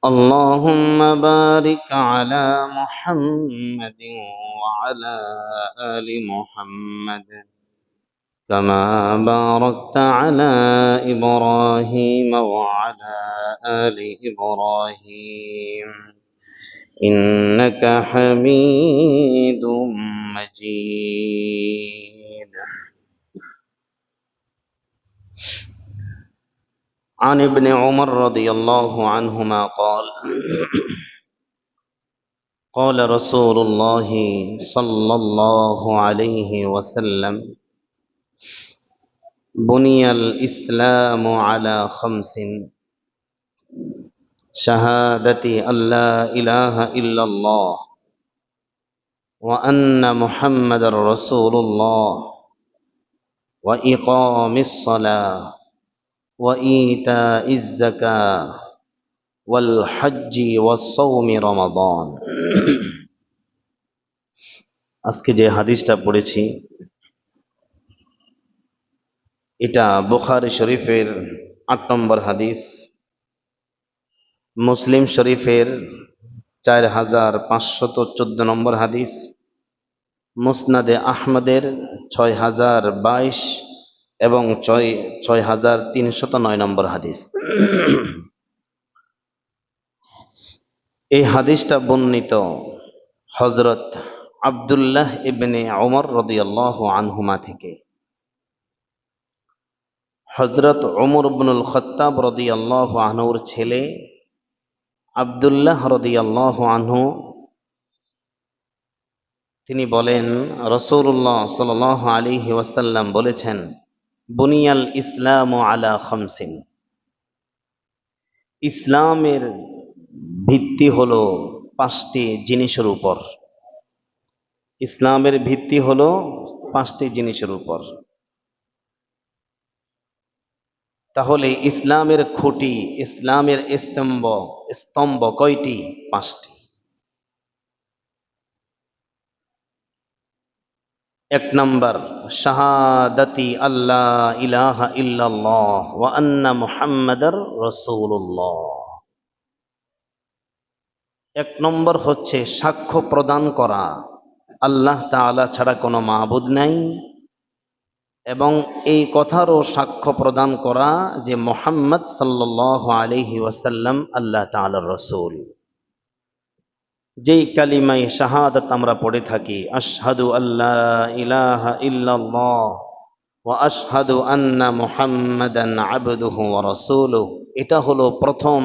اللهم بارك على محمد وعلى آل محمد كما باركت على إبراهيم وعلى آل إبراهيم إنك حميد مجيد. عن ابن عمر رضي الله عنهما قال قال رسول الله صلى الله عليه وسلم بني الإسلام على خمس: شهادة أن لا إله إلا الله وأن محمد رسول الله وإقام الصلاة وإيتاء الزكاة والحج والصوم رمضان. আজকে যে হাদিসটা পড়েছি এটা বুখারী শরীফের ৮ নম্বর হাদিস, মুসলিম শরীফের ৪৫১৪ নম্বর হাদিস, মুসনাদে আহমদের ৬০২২ এবং ৬৩০৯ নম্বর হাদিস। এই হাদিসটা বর্ণিত হযরত আব্দুল্লাহ ইবনে ওমর রাদিয়াল্লাহু আনহুমা থেকে। হযরত ওমর ইবনুল খাত্তাব রাদিয়াল্লাহু আনহুর ছেলে আব্দুল্লাহ রাদিয়াল্লাহু আনহু তিনি বলেন, রাসূলুল্লাহ সাল্লাল্লাহু আলাইহি ওয়াসাল্লাম বলেছেন, বুনিয়াল ইসলামু আলা খামসিন, ইসলামের ভিত্তি হলো 5টি জিনিসের উপর। ইসলামের ভিত্তি হলো 5টি জিনিসের উপর। তাহলে ইসলামের খুঁটি, ইসলামের স্তম্ভ কয়টি? 5টি। 1 নম্বর, শাহাদাতি আল্লাহ ইলাহা ইল্লাল্লাহ ওয়া আন্না মুহাম্মাদার রাসূলুল্লাহ। 1 নম্বর হচ্ছে সাক্ষ্য প্রদান করা আল্লাহ তাআলা ছাড়া কোনো মাবুদ নাই, এবং এই কথারও সাক্ষ্য প্রদান করা যে মুহাম্মদ সাল্লাল্লাহু আলাইহি ওয়াসাল্লাম আল্লাহ তাআলার রাসূল। যেই কালিমায়ে শাহাদাত আমরা পড়ে থাকি, আশহাদু আল্লা ইলাহা ইল্লাল্লাহ ওয়া আশহাদু আন্না মুহাম্মাদান আবদুহু ওয়া রাসূলুহু, এটা হলো প্রথম